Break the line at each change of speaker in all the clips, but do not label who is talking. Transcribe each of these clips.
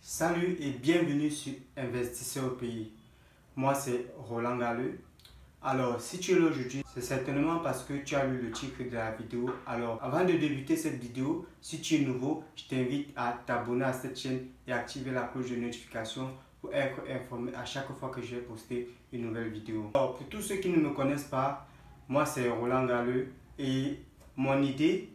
Salut et bienvenue sur Investisseur au pays. Moi c'est Roland Galleux. Alors si tu es là aujourd'hui, c'est certainement parce que tu as lu le titre de la vidéo. Alors avant de débuter cette vidéo, si tu es nouveau, je t'invite à t'abonner à cette chaîne et activer la cloche de notification pour être informé à chaque fois que je vais poster une nouvelle vidéo. Alors pour tous ceux qui ne me connaissent pas, moi c'est Roland Galleux et mon idée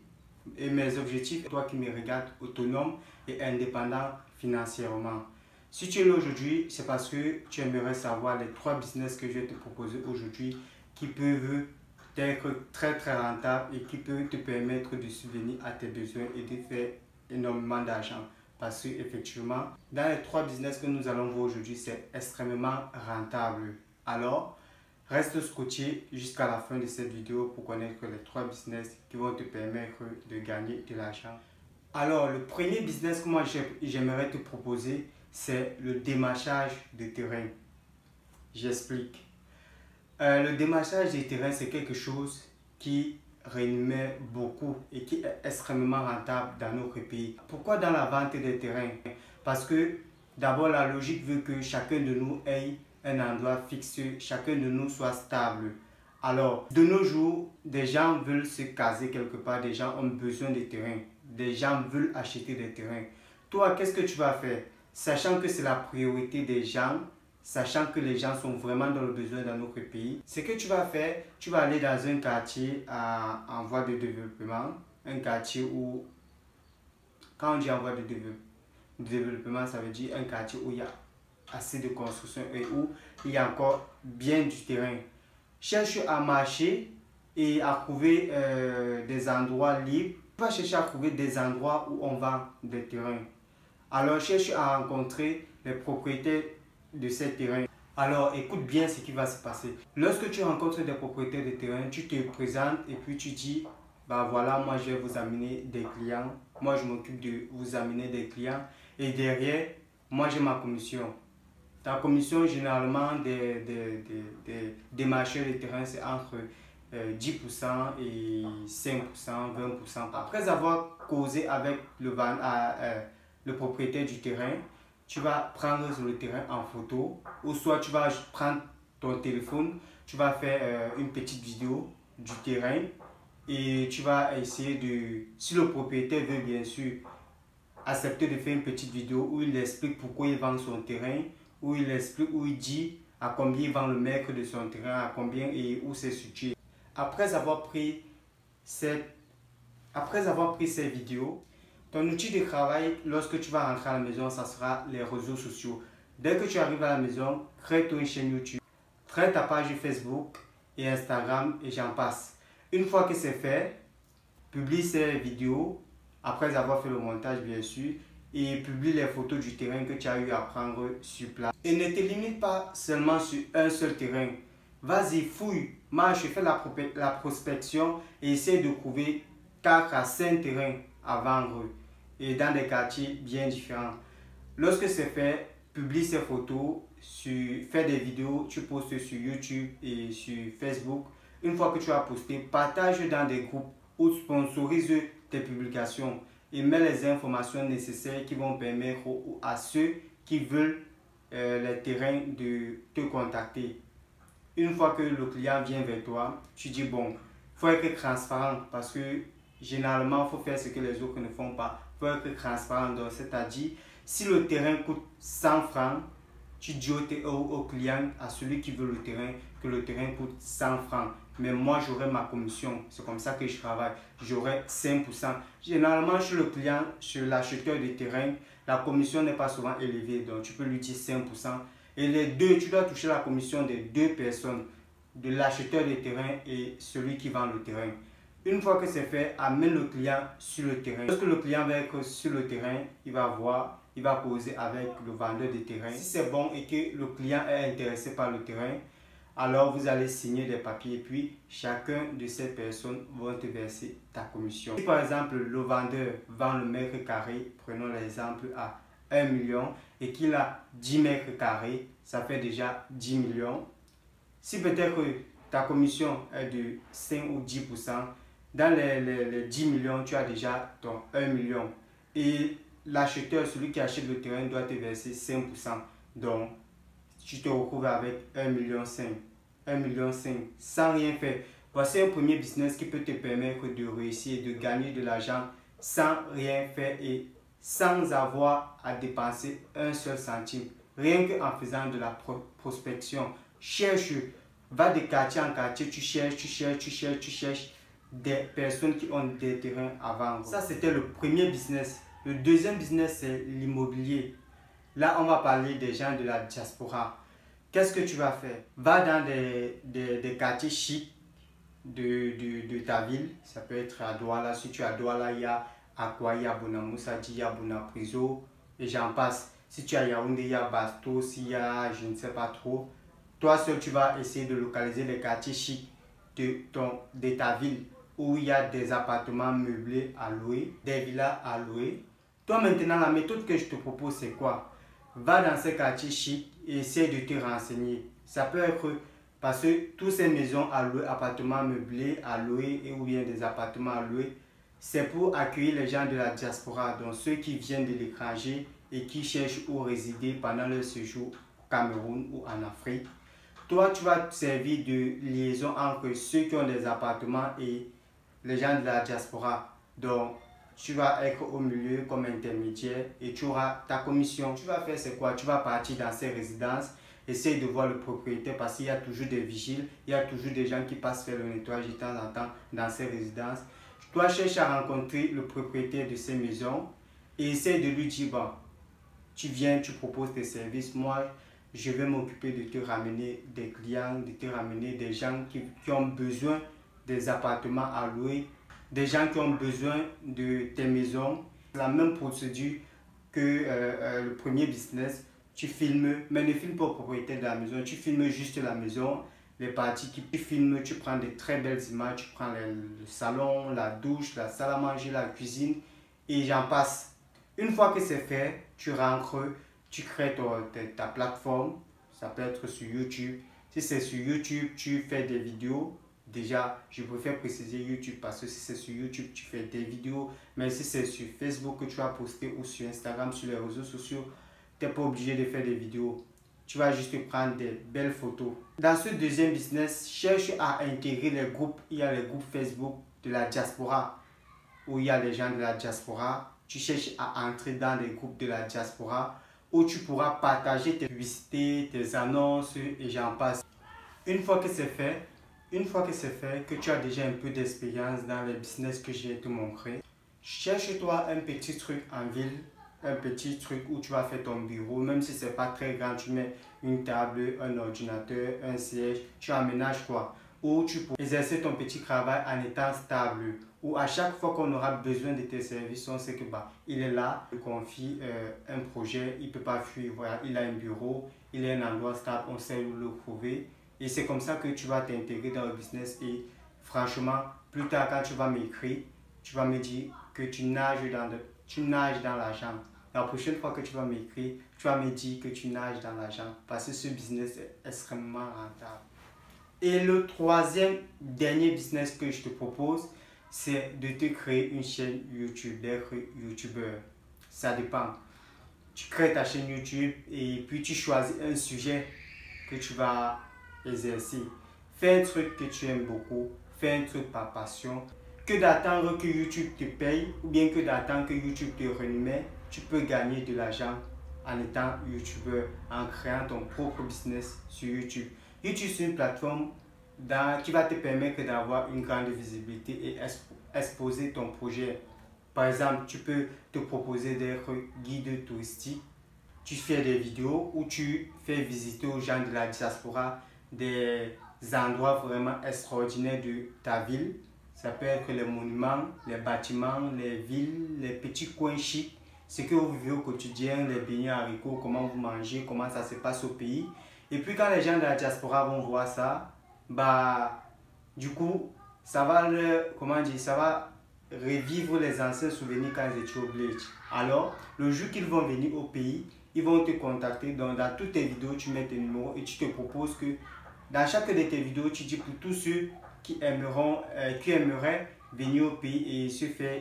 et mes objectifs, toi qui me regardes, autonome et indépendant financièrement. Si tu es là aujourd'hui, c'est parce que tu aimerais savoir les 3 business que je vais te proposer aujourd'hui qui peuvent être très rentables et qui peuvent te permettre de subvenir à tes besoins et de faire énormément d'argent. Parce que effectivement, dans les 3 business que nous allons voir aujourd'hui, c'est extrêmement rentable. Alors, reste scotché jusqu'à la fin de cette vidéo pour connaître les 3 business qui vont te permettre de gagner de l'argent. Alors, le premier business que moi j'aimerais te proposer, c'est le démarchage de terrain. J'explique. Le démarchage des terrains, c'est quelque chose qui rémunère beaucoup et qui est extrêmement rentable dans notre pays. Pourquoi dans la vente des terrains? Parce que d'abord, la logique veut que chacun de nous ait un endroit fixe, chacun de nous soit stable. Alors, de nos jours, des gens veulent se caser quelque part, des gens ont besoin de terrain, des gens veulent acheter des terrains. Toi, qu'est-ce que tu vas faire? Sachant que c'est la priorité des gens, sachant que les gens sont vraiment dans le besoin dans notre pays, ce que tu vas faire, tu vas aller dans un quartier en voie de développement, un quartier où, quand on dit en voie de développement, ça veut dire un quartier où il y a assez de construction et où il y a encore bien du terrain. Cherche à marcher et à trouver des endroits libres. Tu vas chercher à trouver des endroits où on vend des terrains. Alors cherche à rencontrer les propriétaires de ces terrains. Alors écoute bien ce qui va se passer. Lorsque tu rencontres des propriétaires de terrain, tu te présentes et puis tu dis, bah voilà, moi je vais vous amener des clients. Moi je m'occupe de vous amener des clients. Et derrière, moi j'ai ma commission. Ta commission, généralement, des marchés de terrain, c'est entre 10% et 5%, 20%. Après avoir causé avec le propriétaire du terrain, tu vas prendre le terrain en photo ou soit tu vas prendre ton téléphone, tu vas faire une petite vidéo du terrain et tu vas essayer de, si le propriétaire veut bien sûr accepter de faire une petite vidéo où il explique pourquoi il vend son terrain, où il explique, où il dit à combien il vend le mètre de son terrain, à combien et où c'est situé. Après avoir pris ces vidéos, ton outil de travail, lorsque tu vas rentrer à la maison, ça sera les réseaux sociaux. Dès que tu arrives à la maison, crée-toi une chaîne YouTube, crée ta page Facebook et Instagram et j'en passe. Une fois que c'est fait, publie ces vidéos, après avoir fait le montage bien sûr, et publie les photos du terrain que tu as eu à prendre sur place. Et ne te limite pas seulement sur un seul terrain. Vas-y, fouille, marche, fais la prospection et essaie de trouver 4 à 5 terrains à vendre et dans des quartiers bien différents. Lorsque c'est fait, publie ces photos, fais des vidéos, tu postes sur YouTube et sur Facebook. Une fois que tu as posté, partage dans des groupes ou sponsorise tes publications et mets les informations nécessaires qui vont permettre à ceux qui veulent les terrains de te contacter. Une fois que le client vient vers toi, tu dis bon, il faut être transparent parce que généralement il faut faire ce que les autres ne font pas. Il faut être transparent, c'est-à-dire si le terrain coûte 100 francs, tu dis au client, à celui qui veut le terrain, que le terrain coûte 100 francs. Mais moi, j'aurai ma commission. C'est comme ça que je travaille. J'aurai 5%. Généralement, chez le client, chez l'acheteur de terrain, la commission n'est pas souvent élevée. Donc, tu peux lui dire 5%. Et les deux, tu dois toucher la commission des 2 personnes, de l'acheteur de terrain et celui qui vend le terrain. Une fois que c'est fait, amène le client sur le terrain. Lorsque le client va être sur le terrain, il va voir, il va causer avec le vendeur de terrain. Si c'est bon et que le client est intéressé par le terrain, alors vous allez signer des papiers et puis chacun de ces personnes vont te verser ta commission. Si par exemple le vendeur vend le mètre carré, prenons l'exemple à 1 million et qu'il a 10 mètres carrés, ça fait déjà 10 millions. Si peut-être ta commission est de 5 ou 10%, dans les 10 millions, tu as déjà ton 1 million. Et l'acheteur, celui qui achète le terrain, doit te verser 5%. Donc, tu te retrouves avec 1,5 million. 1,5 million sans rien faire. Voici un premier business qui peut te permettre de réussir, de gagner de l'argent sans rien faire et sans avoir à dépenser un seul centime. Rien qu'en faisant de la prospection. Cherche, va de quartier en quartier, tu cherches des personnes qui ont des terrains à vendre. Ça, c'était le premier business. Le deuxième business, c'est l'immobilier. Là, on va parler des gens de la diaspora. Qu'est-ce que tu vas faire? Va dans des quartiers chics de ta ville. Ça peut être à Douala. Si tu es à Douala, il y a Akwa, il y a Bonamoussadi, il y a Bonapriso et j'en passe. Si tu es à Yaoundé, il y a Bastos, il y a je ne sais pas trop. Toi seul, tu vas essayer de localiser les quartiers chics de ta ville où il y a des appartements meublés à louer, des villas à louer. Toi maintenant, la méthode que je te propose, c'est quoi? Va dans ces quartiers chics et essaie de te renseigner. Ça peut être parce que toutes ces maisons à louer, appartements meublés à louer ou bien des appartements à louer, c'est pour accueillir les gens de la diaspora, donc ceux qui viennent de l'étranger et qui cherchent où résider pendant leur séjour au Cameroun ou en Afrique. Toi, tu vas te servir de liaison entre ceux qui ont des appartements et les gens de la diaspora. Donc, tu vas être au milieu comme intermédiaire et tu auras ta commission. Tu vas faire c'est quoi? Tu vas partir dans ces résidences, essayer de voir le propriétaire parce qu'il y a toujours des vigiles, il y a toujours des gens qui passent faire le nettoyage de temps en temps dans ces résidences. Toi, cherche à rencontrer le propriétaire de ces maisons et essaie de lui dire, bon, tu viens, tu proposes tes services, moi, je vais m'occuper de te ramener des clients, de te ramener des gens qui ont besoin des appartements à louer, des gens qui ont besoin de tes maisons. La même procédure que le premier business, tu filmes, mais ne filme pas au propriétaire de la maison, tu filmes juste la maison, les parties qui tu filmes, tu prends de très belles images, tu prends le salon, la douche, la salle à manger, la cuisine et j'en passe. Une fois que c'est fait, tu rentres, tu crées ta plateforme, ça peut être sur YouTube. Si c'est sur YouTube, tu fais des vidéos. Déjà, je préfère préciser YouTube parce que si c'est sur YouTube, tu fais des vidéos. Mais si c'est sur Facebook que tu vas poster ou sur Instagram, sur les réseaux sociaux, tu n'es pas obligé de faire des vidéos. Tu vas juste prendre des belles photos. Dans ce deuxième business, cherche à intégrer les groupes. Il y a les groupes Facebook de la diaspora où il y a les gens de la diaspora. Tu cherches à entrer dans les groupes de la diaspora où tu pourras partager tes publicités, tes annonces et j'en passe. Une fois que c'est fait, que tu as déjà un peu d'expérience dans les business que j'ai te montré, cherche-toi un petit truc en ville, un petit truc où tu vas faire ton bureau, même si c'est pas très grand, tu mets une table, un ordinateur, un siège, tu aménages quoi, où tu peux exercer ton petit travail en étant stable, où à chaque fois qu'on aura besoin de tes services, on sait que bah, il est là, il confie un projet, il peut pas fuir, voilà, il a un bureau, il est un endroit stable, on sait où le trouver. Et c'est comme ça que tu vas t'intégrer dans le business et franchement, plus tard quand tu vas m'écrire, tu vas me dire que tu nages dans l'argent. La prochaine fois que tu vas m'écrire, tu vas me dire que tu nages dans l'argent parce que ce business est extrêmement rentable. Et le troisième, dernier business que je te propose, c'est de te créer une chaîne YouTube, d'être YouTubeur. Ça dépend. Tu crées ta chaîne YouTube et puis tu choisis un sujet que tu vas exercer. Fais un truc que tu aimes beaucoup, fais un truc par passion. Que d'attendre que YouTube te paye ou bien que d'attendre que YouTube te rémunère, tu peux gagner de l'argent en étant YouTubeur, en créant ton propre business sur YouTube. YouTube, c'est une plateforme qui va te permettre d'avoir une grande visibilité et exposer ton projet. Par exemple, tu peux te proposer d'être guide touristique. Tu fais des vidéos où tu fais visiter aux gens de la diaspora des endroits vraiment extraordinaires de ta ville. Ça peut être les monuments, les bâtiments, les villes, les petits coins chics, ce que vous vivez au quotidien, les beignets haricots, comment vous mangez, comment ça se passe au pays. Et puis quand les gens de la diaspora vont voir ça, bah, du coup, ça va ça va revivre les anciens souvenirs quand ils étaient au village. Alors, le jour qu'ils vont venir au pays, ils vont te contacter. Donc, dans toutes tes vidéos, tu mets tes numéros et tu te proposes que dans chaque de tes vidéos, tu dis pour tous ceux qui aimeraient venir au pays et se faire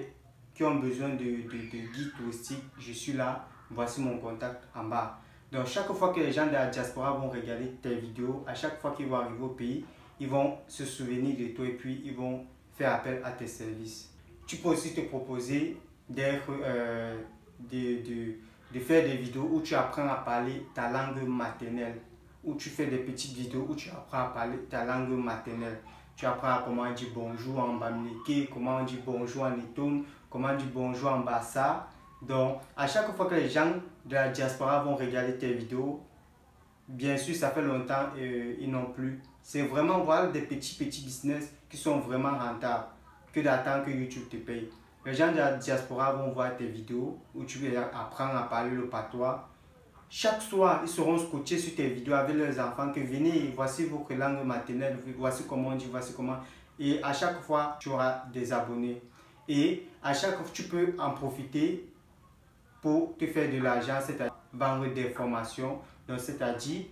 qui ont besoin de guides touristiques, je suis là. Voici mon contact en bas. Donc chaque fois que les gens de la diaspora vont regarder tes vidéos, à chaque fois qu'ils vont arriver au pays, ils vont se souvenir de toi et puis ils vont faire appel à tes services. Tu peux aussi te proposer d'être, de faire des vidéos où tu apprends à parler ta langue maternelle, où tu fais des petites vidéos où tu apprends à parler ta langue maternelle. Tu apprends comment on dit bonjour en Bamileke, comment on dit bonjour en Iton, comment on dit bonjour en Bassa. Donc, à chaque fois que les gens de la diaspora vont regarder tes vidéos, bien sûr, ça fait longtemps ils n'ont plus. C'est vraiment voilà des petits business qui sont vraiment rentables que d'attendre que YouTube te paye. Les gens de la diaspora vont voir tes vidéos où tu vas apprendre à parler le patois. Chaque soir, ils seront scotchés sur tes vidéos avec leurs enfants que venez, voici votre langue maternelle, voici comment on dit, voici comment. Et à chaque fois, tu auras des abonnés. Et à chaque fois, tu peux en profiter pour te faire de l'argent, c'est-à-dire vendre des formations. Donc, c'est-à-dire,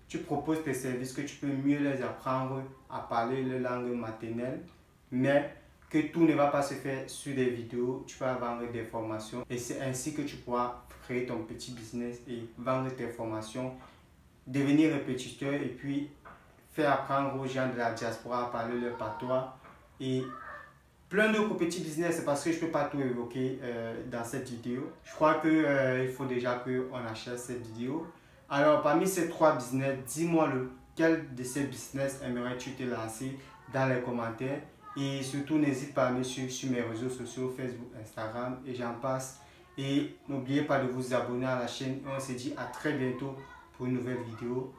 tu proposes tes services que tu peux mieux les apprendre à parler leur langue maternelle, mais que tout ne va pas se faire sur des vidéos, tu vas vendre des formations et c'est ainsi que tu pourras créer ton petit business et vendre tes formations, devenir répétiteur et puis faire apprendre aux gens de la diaspora à parler leur patois et plein d'autres petits business parce que je ne peux pas tout évoquer dans cette vidéo. Je crois qu'il faut déjà qu'on achète cette vidéo. Alors parmi ces 3 business, dis-moi lequel de ces business aimerais-tu te lancer dans les commentaires. Et surtout, n'hésite pas à me suivre sur mes réseaux sociaux, Facebook, Instagram et j'en passe. Et n'oubliez pas de vous abonner à la chaîne. Et on se dit à très bientôt pour une nouvelle vidéo.